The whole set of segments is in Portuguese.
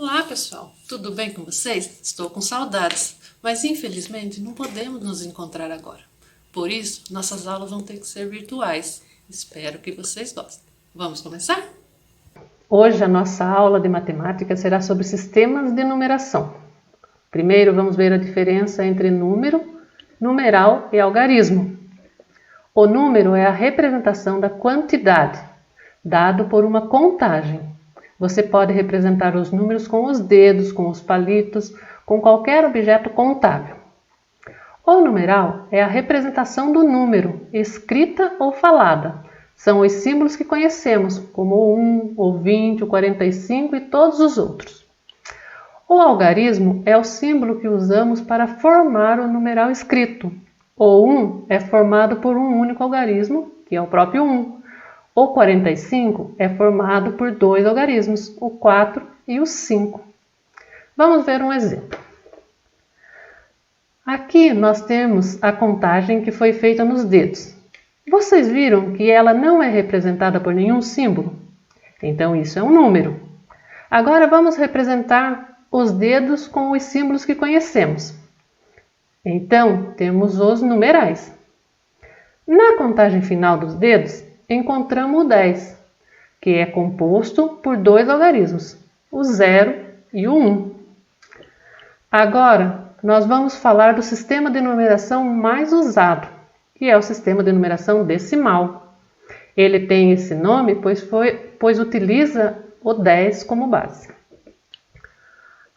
Olá pessoal, tudo bem com vocês? Estou com saudades, mas infelizmente não podemos nos encontrar agora. Por isso, nossas aulas vão ter que ser virtuais. Espero que vocês gostem. Vamos começar? Hoje a nossa aula de matemática será sobre sistemas de numeração. Primeiro vamos ver a diferença entre número, numeral e algarismo. O número é a representação da quantidade, dado por uma contagem. Você pode representar os números com os dedos, com os palitos, com qualquer objeto contável. O numeral é a representação do número, escrita ou falada. São os símbolos que conhecemos, como o 1, o 20, o 45 e todos os outros. O algarismo é o símbolo que usamos para formar o numeral escrito. O 1 é formado por um único algarismo, que é o próprio 1. O 45 é formado por dois algarismos, o 4 e o 5. Vamos ver um exemplo. Aqui nós temos a contagem que foi feita nos dedos. Vocês viram que ela não é representada por nenhum símbolo? Então isso é um número. Agora vamos representar os dedos com os símbolos que conhecemos. Então temos os numerais. Na contagem final dos dedos, encontramos o 10, que é composto por dois algarismos, o 0 e o 1. Agora nós vamos falar do sistema de numeração mais usado, que é o sistema de numeração decimal. Ele tem esse nome pois utiliza o 10 como base.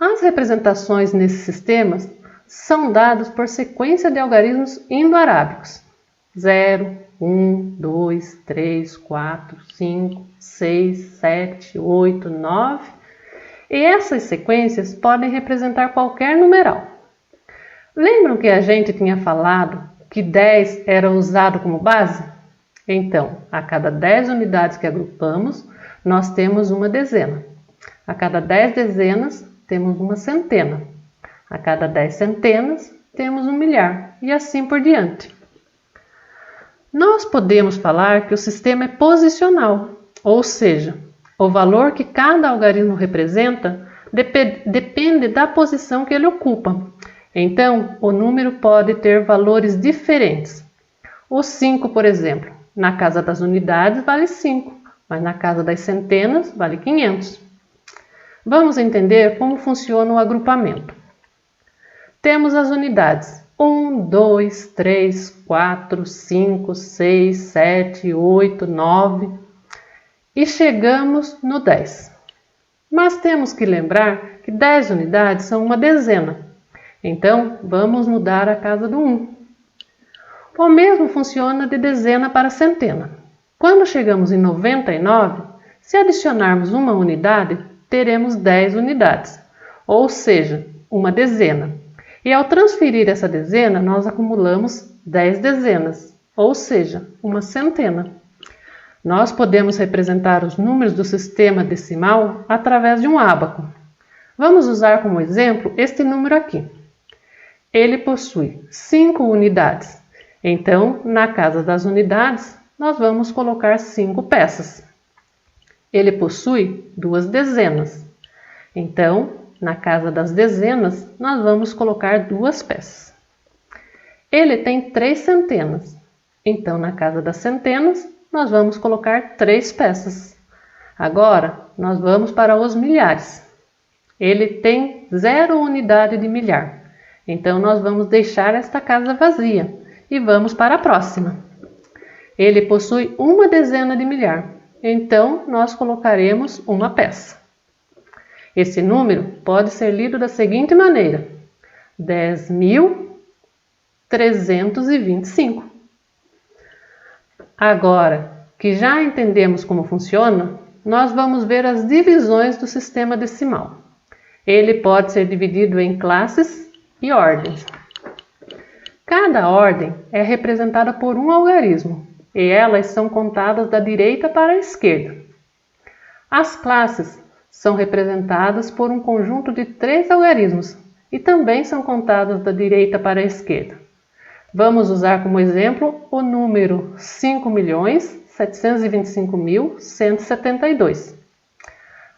As representações nesses sistemas são dadas por sequência de algarismos indo-arábicos. 0, 1, 2, 3, 4, 5, 6, 7, 8, 9. E essas sequências podem representar qualquer numeral. Lembram que a gente tinha falado que 10 era usado como base? Então, a cada 10 unidades que agrupamos, nós temos uma dezena. A cada 10 dezenas, temos uma centena. A cada 10 centenas, temos um milhar, e assim por diante. Nós podemos falar que o sistema é posicional, ou seja, o valor que cada algarismo representa depende da posição que ele ocupa. Então, o número pode ter valores diferentes. O 5, por exemplo, na casa das unidades vale 5, mas na casa das centenas vale 500. Vamos entender como funciona o agrupamento. Temos as unidades 1, 2, 3, 4, 5, 6, 7, 8, 9 e chegamos no 10. Mas temos que lembrar que 10 unidades são uma dezena. Então, vamos mudar a casa do 1. O mesmo funciona de dezena para centena. Quando chegamos em 99, se adicionarmos uma unidade, teremos 10 unidades, ou seja, uma dezena. E ao transferir essa dezena, nós acumulamos 10 dezenas, ou seja, uma centena. Nós podemos representar os números do sistema decimal através de um ábaco. Vamos usar como exemplo este número aqui. Ele possui 5 unidades. Então, na casa das unidades, nós vamos colocar 5 peças. Ele possui 2 dezenas. Então, na casa das dezenas, nós vamos colocar 2 peças. Ele tem 3 centenas. Então, na casa das centenas, nós vamos colocar 3 peças. Agora, nós vamos para os milhares. Ele tem 0 unidade de milhar. Então, nós vamos deixar esta casa vazia e vamos para a próxima. Ele possui uma dezena de milhar. Então, nós colocaremos uma peça. Esse número pode ser lido da seguinte maneira: 10.325. Agora que já entendemos como funciona, nós vamos ver as divisões do sistema decimal. Ele pode ser dividido em classes e ordens. Cada ordem é representada por um algarismo e elas são contadas da direita para a esquerda. As classes são representadas por um conjunto de 3 algarismos e também são contadas da direita para a esquerda. Vamos usar como exemplo o número 5.725.172.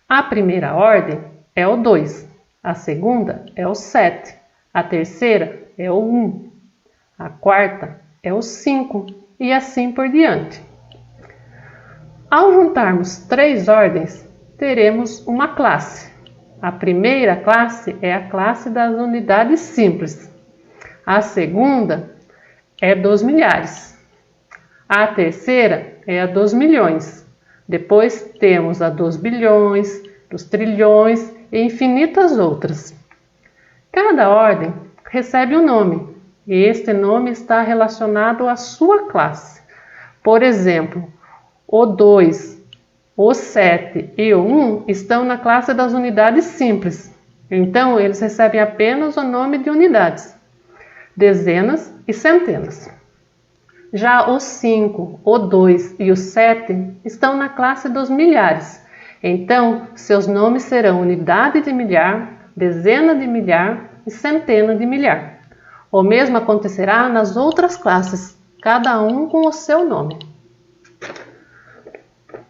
A primeira ordem é o 2, a segunda é o 7, a terceira é o 1, a quarta é o 5 e assim por diante. Ao juntarmos 3 ordens, teremos uma classe. A primeira classe é a classe das unidades simples. A segunda é dos milhares. A terceira é a dos milhões. Depois temos a dos bilhões, dos trilhões e infinitas outras. Cada ordem recebe um nome, e este nome está relacionado à sua classe. Por exemplo, o 2, o 7 e o 1 estão na classe das unidades simples, então eles recebem apenas o nome de unidades, dezenas e centenas. Já o 5, o 2 e o 7 estão na classe dos milhares, então seus nomes serão unidade de milhar, dezena de milhar e centena de milhar. O mesmo acontecerá nas outras classes, cada um com o seu nome.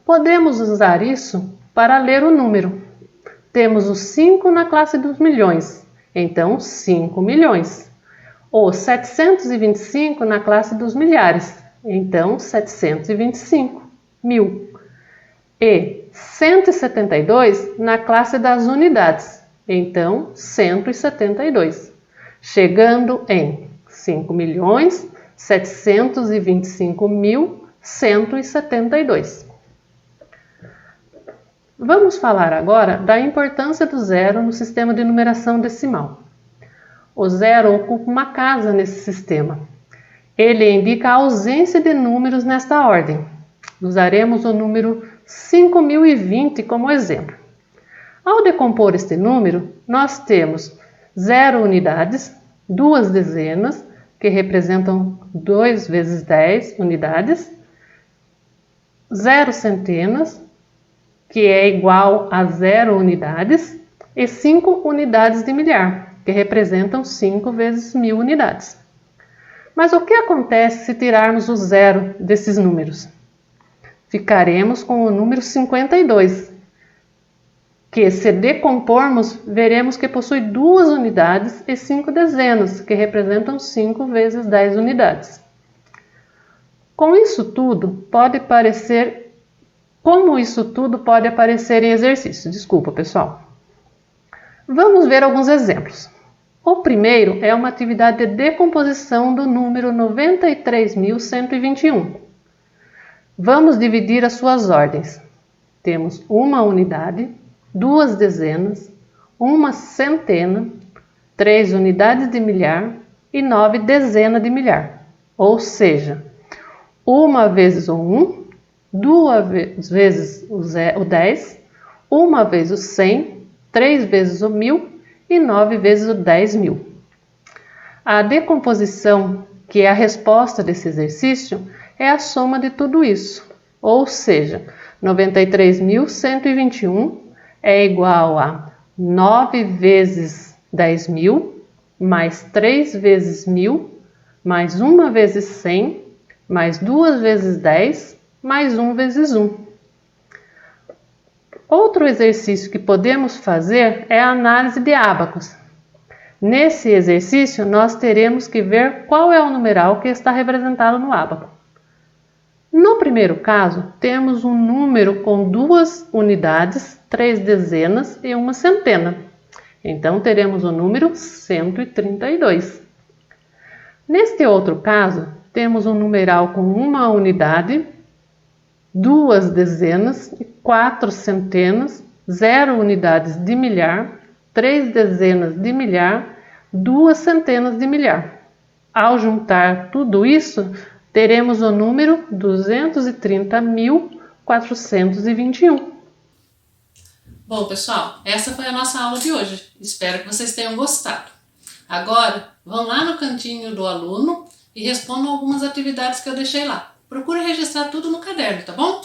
Podemos usar isso para ler o número. Temos o 5 na classe dos milhões, então 5 milhões. O 725 na classe dos milhares, então 725 mil. E 172 na classe das unidades, então 172. Chegando em 5.725.172. Vamos falar agora da importância do zero no sistema de numeração decimal. O zero ocupa uma casa nesse sistema. Ele indica a ausência de números nesta ordem. Usaremos o número 5.020 como exemplo. Ao decompor este número, nós temos 0 unidades, 2 dezenas, que representam 2 vezes 10 unidades, 0 centenas, que é igual a 0 unidades, e 5 unidades de milhar, que representam 5 vezes 1000 unidades. Mas o que acontece se tirarmos o zero desses números? Ficaremos com o número 52, que se decompormos, veremos que possui 2 unidades e 5 dezenas, que representam 5 vezes 10 unidades. Como isso tudo pode aparecer em exercício? Desculpa, pessoal. Vamos ver alguns exemplos. O primeiro é uma atividade de decomposição do número 93.121. Vamos dividir as suas ordens. Temos uma unidade, 2 dezenas, 1 centena, 3 unidades de milhar e 9 dezenas de milhar. Ou seja, 1 vezes o 1, 2 vezes o 10, 1 vezes o 100, 3 vezes o 1000 e 9 vezes o 10.000. A decomposição, que é a resposta desse exercício, é a soma de tudo isso. Ou seja, 93.121 é igual a 9 vezes 10.000, mais 3 vezes 1000, mais 1 vezes 100, mais 2 vezes 10, mais 1 vezes 1. Outro exercício que podemos fazer é a análise de ábacos. Nesse exercício, nós teremos que ver qual é o numeral que está representado no ábaco. No primeiro caso, temos um número com 2 unidades, 3 dezenas e 1 centena. Então, teremos o número 132. Neste outro caso, temos um numeral com 1 unidade, 2 dezenas e 4 centenas, 0 unidades de milhar, 3 dezenas de milhar, 2 centenas de milhar. Ao juntar tudo isso, teremos o número 230.421. Bom, pessoal, essa foi a nossa aula de hoje. Espero que vocês tenham gostado. Agora, vão lá no cantinho do aluno e respondam algumas atividades que eu deixei lá. Procure registrar tudo no caderno, tá bom?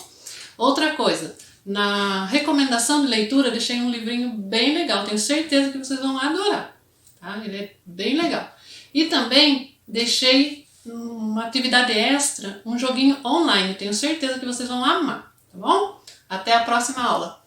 Outra coisa, na recomendação de leitura, deixei um livrinho bem legal. Tenho certeza que vocês vão adorar, tá? Ele é bem legal. E também deixei uma atividade extra, um joguinho online. Tenho certeza que vocês vão amar, tá bom? Até a próxima aula.